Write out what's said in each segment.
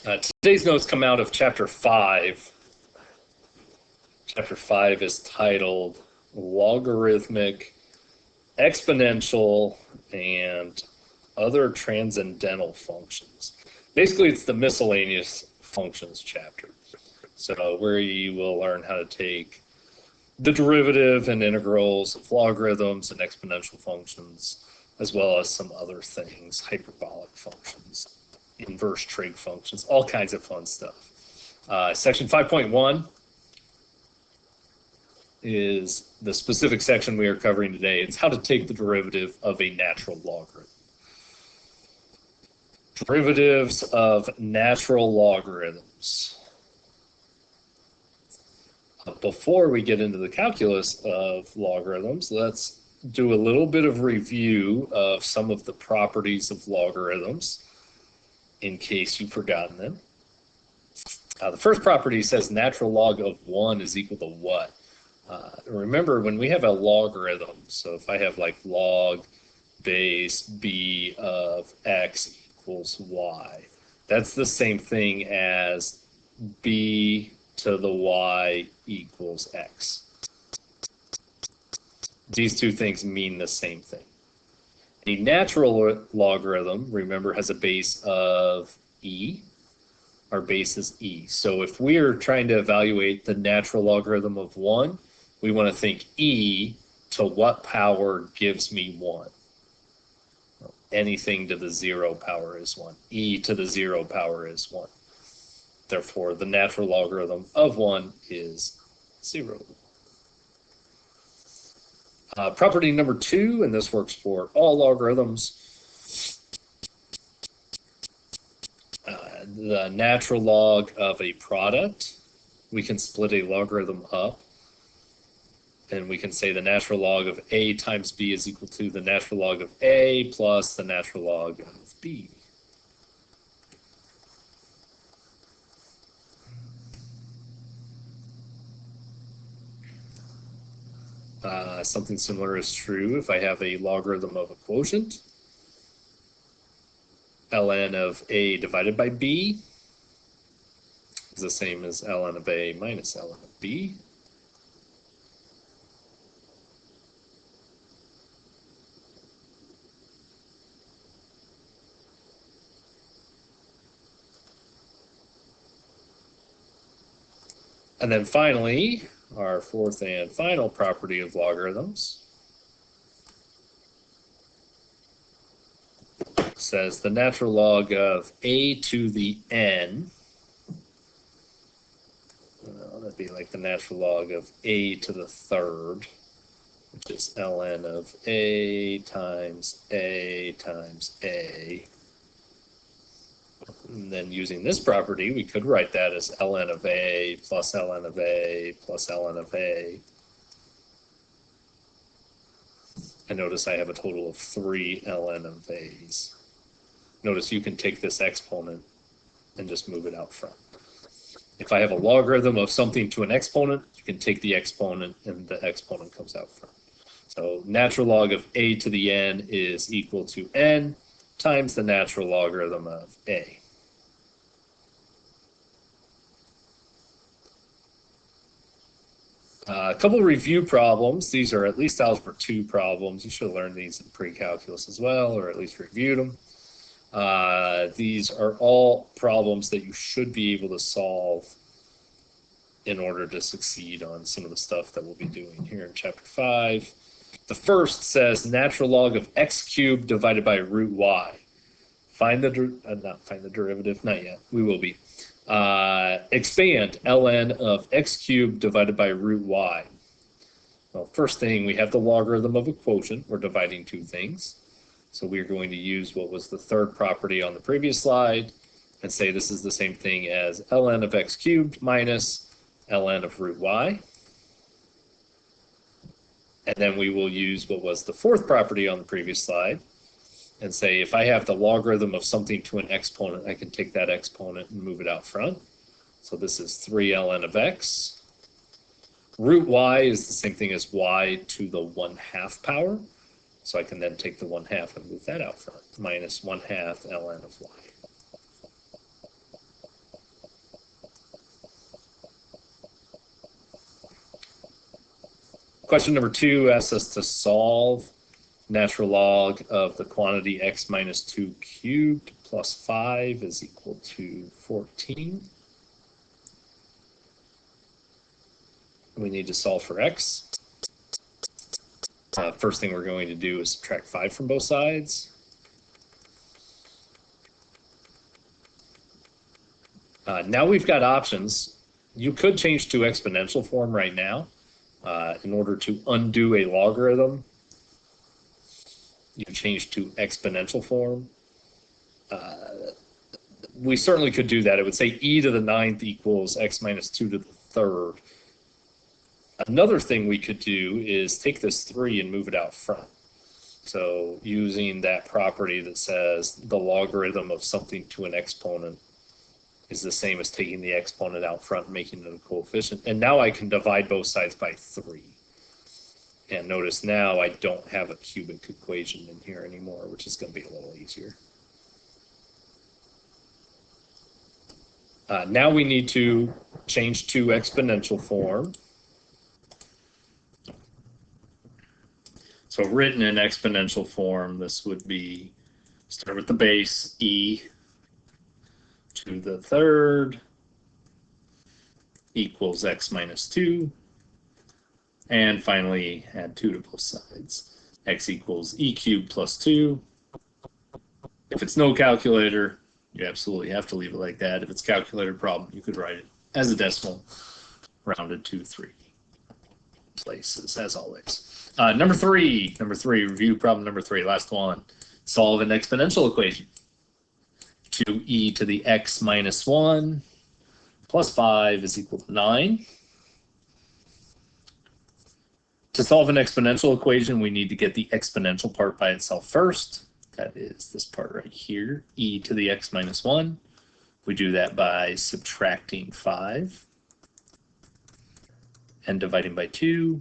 Today's notes come out of Chapter 5. Chapter 5 is titled Logarithmic, Exponential, and Other Transcendental Functions. Basically, it's the miscellaneous functions chapter. So where you will learn how to take the derivative and integrals of logarithms and exponential functions, as well as some other things, hyperbolic functions, inverse trig functions, all kinds of fun stuff. Section 5.1 is the specific section we are covering today. It's how to take the derivative of a natural logarithm. Derivatives of natural logarithms. Before we get into the calculus of logarithms, let's do a little bit of review of some of the properties of logarithms in case you've forgotten them. The first property says natural log of 1 is equal to what? Remember, when we have a logarithm, so if I have like log base b of x equals y, that's the same thing as b to the y equals x. These two things mean the same thing. A natural logarithm, remember, has a base of e. Our base is e. So if we're trying to evaluate the natural logarithm of 1, we want to think e to what power gives me 1. Anything to the 0 power is 1. E to the 0 power is 1. Therefore, the natural logarithm of 1 is 0. Property number 2, and this works for all logarithms, the natural log of a product. We can split a logarithm up, and we can say the natural log of a times b is equal to the natural log of a plus the natural log of b. Something similar is true if I have a logarithm of a quotient. Ln of a divided by b is the same as ln of a minus ln of b. And then finally, our fourth and final property of logarithms says the natural log of a to the n, that'd be like the natural log of a to the third, which is ln of a times a times a. And then using this property, we could write that as ln of a plus ln of a plus ln of a. And notice I have a total of 3 ln of a's. Notice you can take this exponent and just move it out front. If I have a logarithm of something to an exponent, you can take the exponent and the exponent comes out front. So natural log of a to the n is equal to n times the natural logarithm of a. A couple of review problems. These are at least Algebra 2 problems. You should have learned these in pre-calculus as well, or at least reviewed them. These are all problems that you should be able to solve in order to succeed on some of the stuff that we'll be doing here in Chapter 5. The first says natural log of x cubed divided by root y. Not find the derivative, not yet. We will be. Expand ln of x cubed divided by root y. Well, first thing, we have the logarithm of a quotient. We're dividing two things. So we're going to use what was the third property on the previous slide and say this is the same thing as ln of x cubed minus ln of root y. And then we will use what was the fourth property on the previous slide and say if I have the logarithm of something to an exponent, I can take that exponent and move it out front. So this is 3 ln of x. Root y is the same thing as y to the 1/2 power. So I can then take the 1/2 and move that out front, minus 1/2 ln of y. Question number 2 asks us to solve natural log of the quantity x minus 2 cubed plus 5 is equal to 14. We need to solve for x. First thing we're going to do is subtract 5 from both sides. Now we've got options. You could change to exponential form right now in order to undo a logarithm. You change to exponential form. We certainly could do that. It would say e to the 9th equals x minus 2 to the 3rd. Another thing we could do is take this 3 and move it out front. So using that property that says the logarithm of something to an exponent is the same as taking the exponent out front and making it a coefficient. And now I can divide both sides by 3. And notice now I don't have a cubic equation in here anymore, which is going to be a little easier. Now we need to change to exponential form. So written in exponential form, this would be, start with the base, e to the 3rd equals x minus 2. And finally, add 2 to both sides. X equals e cubed plus 2. If it's no calculator, you absolutely have to leave it like that. If it's a calculator problem, you could write it as a decimal, rounded to 3 places, as always. Number three, review problem number 3, last one. Solve an exponential equation. 2e to the x minus 1 plus 5 is equal to 9. To solve an exponential equation, we need to get the exponential part by itself first. That is this part right here, e to the x minus 1. We do that by subtracting 5 and dividing by 2.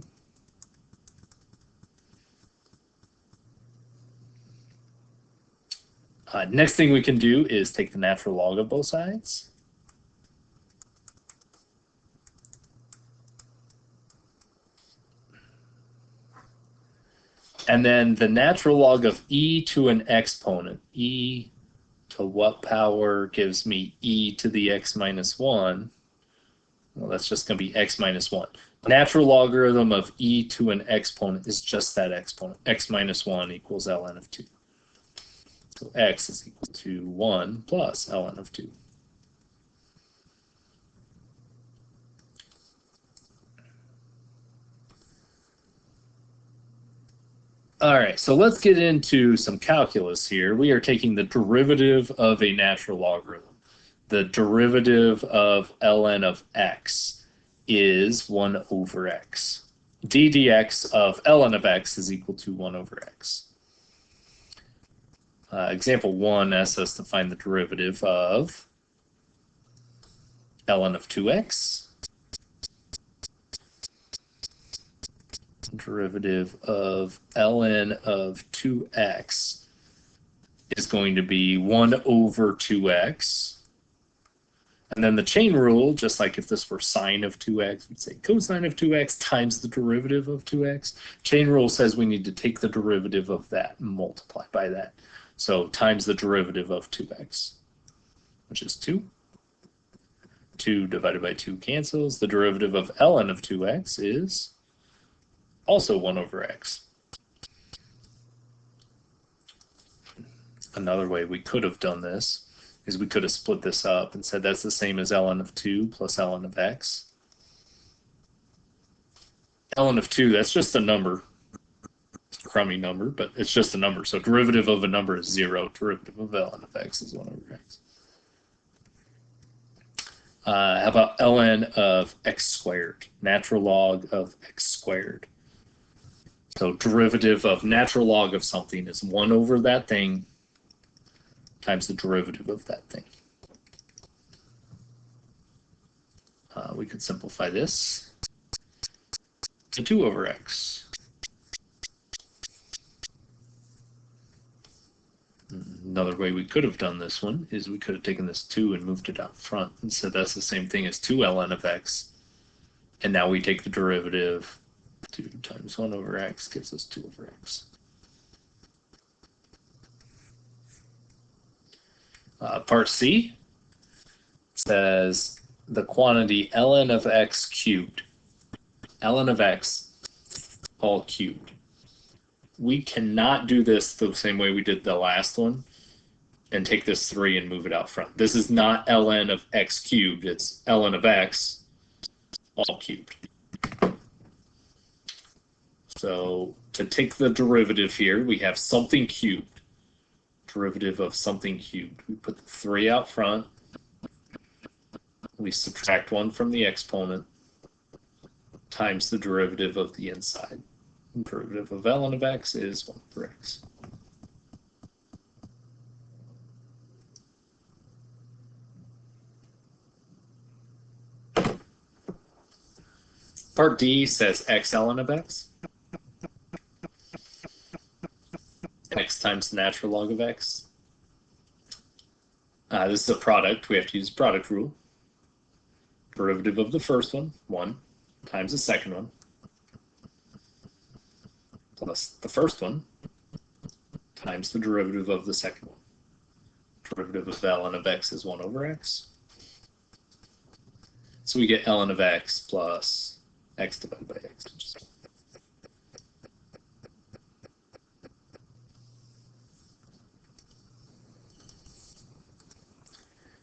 Next thing we can do is take the natural log of both sides. And then the natural log of e to an exponent, e to what power gives me e to the x minus 1? Well, that's just going to be x minus 1. Natural logarithm of e to an exponent is just that exponent. X minus 1 equals ln of 2. So x is equal to 1 plus ln of 2. All right, so let's get into some calculus here. We are taking the derivative of a natural logarithm. The derivative of ln of x is 1 over x. d dx of ln of x is equal to 1 over x. Example 1 asks us to find the derivative of ln of 2x. Derivative of ln of 2x is going to be 1 over 2x. And then the chain rule, just like if this were sine of 2x, we'd say cosine of 2x times the derivative of 2x. Chain rule says we need to take the derivative of that and multiply by that. So times the derivative of 2x, which is 2. 2 divided by 2 cancels. The derivative of ln of 2x is also 1 over x. Another way we could have done this is we could have split this up and said that's the same as ln of 2 plus ln of x. Ln of 2, that's just a number. It's a crummy number, but it's just a number. So derivative of a number is 0. Derivative of ln of x is 1 over x. How about ln of x squared? Natural log of x squared. So derivative of natural log of something is 1 over that thing times the derivative of that thing. We could simplify this to 2 over x. Another way we could have done this one is we could have taken this 2 and moved it out front and said that's the same thing as 2 ln of x. And now we take the derivative 2 times 1 over x gives us 2 over x. Part C says the quantity ln of x cubed, ln of x all cubed. We cannot do this the same way we did the last one and take this 3 and move it out front. This is not ln of x cubed, it's ln of x all cubed. So to take the derivative here, we have something cubed, derivative of something cubed. We put the 3 out front, we subtract 1 from the exponent, times the derivative of the inside. The derivative of ln of x is 1 over x. Part D says x ln of x. X times the natural log of x. This is a product. We have to use the product rule. Derivative of the first one, 1, times the second one, plus the first one, times the derivative of the second one. Derivative of ln of x is 1 over x. So we get ln of x plus x divided by x.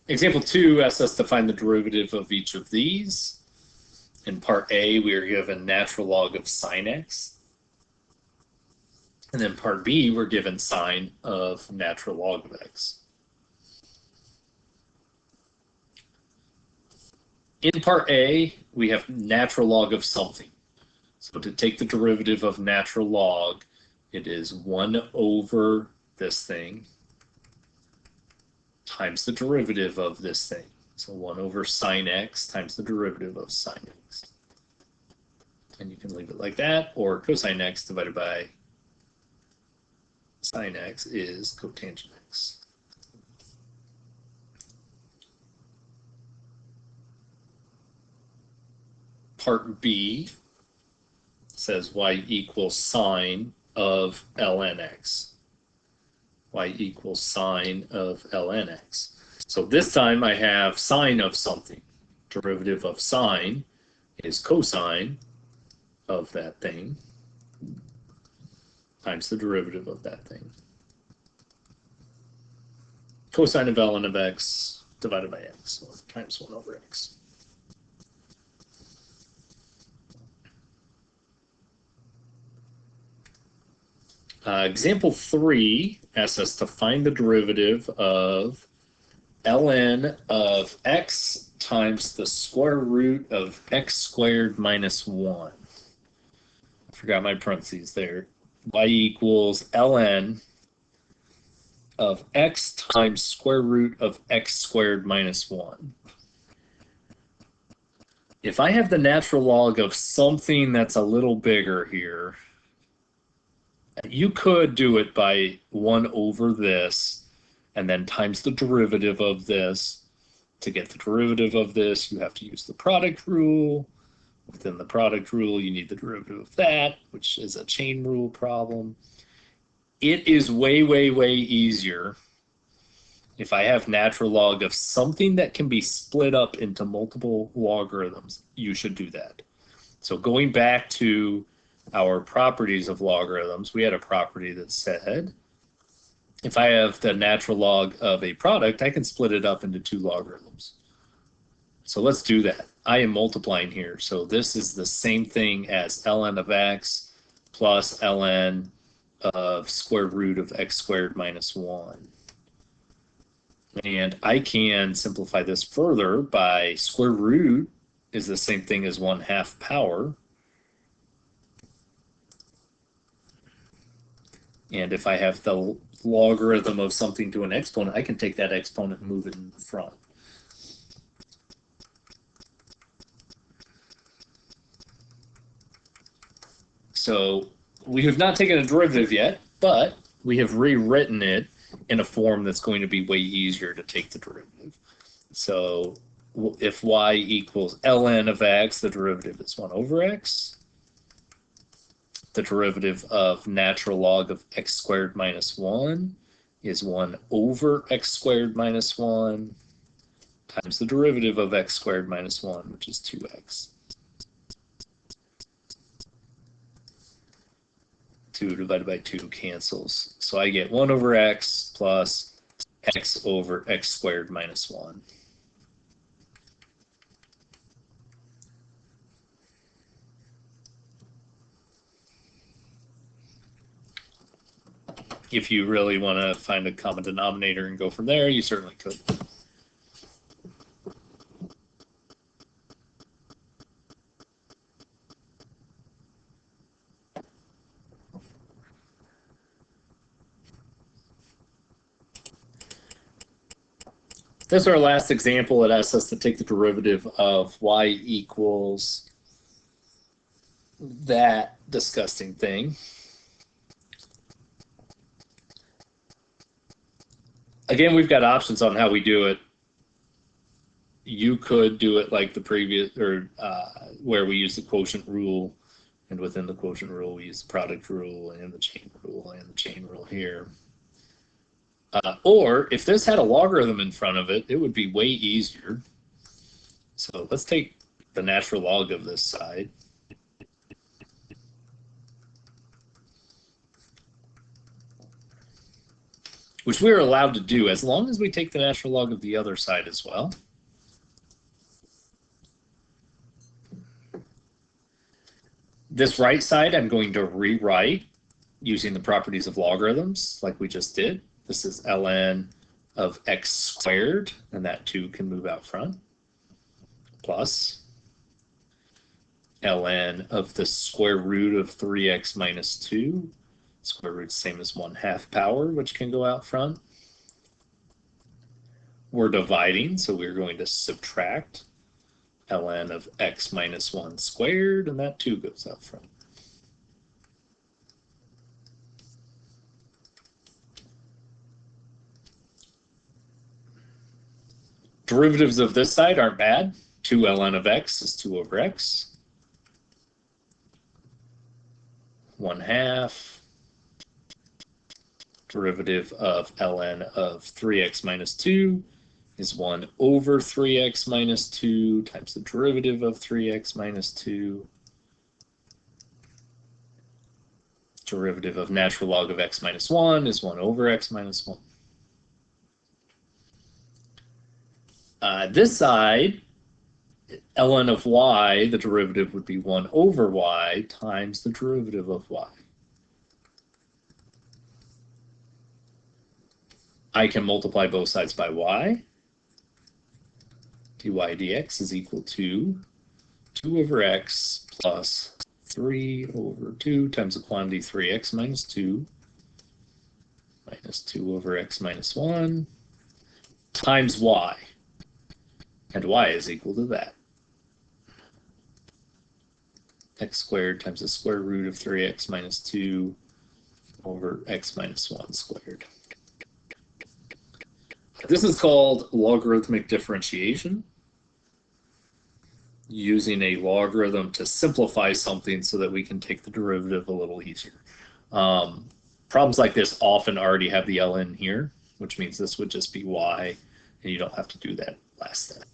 Example 2 asks us to find the derivative of each of these. In part A, we are given natural log of sine x. And then part B, we're given sine of natural log of x. In part A, we have natural log of something. So to take the derivative of natural log, it is 1 over this thing times the derivative of this thing. So 1 over sine x times the derivative of sine x. And you can leave it like that, or cosine x divided by sine x is cotangent x. Part B says y equals sine of ln x. Y equals sine of ln x. So this time I have sine of something. Derivative of sine is cosine of that thing times the derivative of that thing. Cosine of ln of x divided by x, so times 1 over x. Example 3 asks us to find the derivative of ln of x times the square root of x squared minus 1. I forgot my parentheses there. Y equals ln of x times square root of x squared minus 1. If I have the natural log of something that's a little bigger here, you could do it by 1 over this and then times the derivative of this. To get the derivative of this, you have to use the product rule. Within the product rule, you need the derivative of that, which is a chain rule problem. It is way, way, way easier if I have natural log of something that can be split up into multiple logarithms. You should do that. So going back to our properties of logarithms, we had a property that said if I have the natural log of a product, I can split it up into 2 logarithms. So let's do that. I am multiplying here, so this is the same thing as ln of x plus ln of square root of x squared minus 1. And I can simplify this further by square root is the same thing as 1/2 power. And if I have the logarithm of something to an exponent, I can take that exponent and move it in the front. So we have not taken a derivative yet, but we have rewritten it in a form that's going to be way easier to take the derivative. So if y equals ln of x, the derivative is 1 over x. The derivative of natural log of x squared minus 1 is 1 over x squared minus 1 times the derivative of x squared minus 1, which is 2x. 2 divided by 2 cancels. So I get 1 over x plus x over x squared minus 1. If you really want to find a common denominator and go from there, you certainly could. This is our last example. It asks us to take the derivative of y equals that disgusting thing. Again, we've got options on how we do it. You could do it like the previous, or where we use the quotient rule, and within the quotient rule we use the product rule and the chain rule and the chain rule here. Or if this had a logarithm in front of it, it would be way easier. So let's take the natural log of this side. Which we are allowed to do as long as we take the natural log of the other side as well. This right side I'm going to rewrite using the properties of logarithms like we just did. This is ln of x squared, and that 2 can move out front, plus ln of the square root of 3x minus 2. Square root is the same as 1/2 power, which can go out front. We're dividing, so we're going to subtract ln of x minus 1 squared, and that 2 goes out front. Derivatives of this side aren't bad. 2 ln of x is 2 over x. 1/2. Derivative of ln of 3x minus 2 is 1 over 3x minus 2 times the derivative of 3x minus 2. Derivative of natural log of x minus 1 is 1 over x minus 1. This side, ln of y, the derivative would be 1 over y times the derivative of y. I can multiply both sides by y. dy dx is equal to 2 over x plus 3 over 2 times the quantity 3x minus 2 minus 2 over x minus 1 times y. And y is equal to that. X squared times the square root of 3x minus 2 over x minus 1 squared. This is called logarithmic differentiation, using a logarithm to simplify something so that we can take the derivative a little easier. Problems like this often already have the ln here, which means this would just be y, and you don't have to do that last step.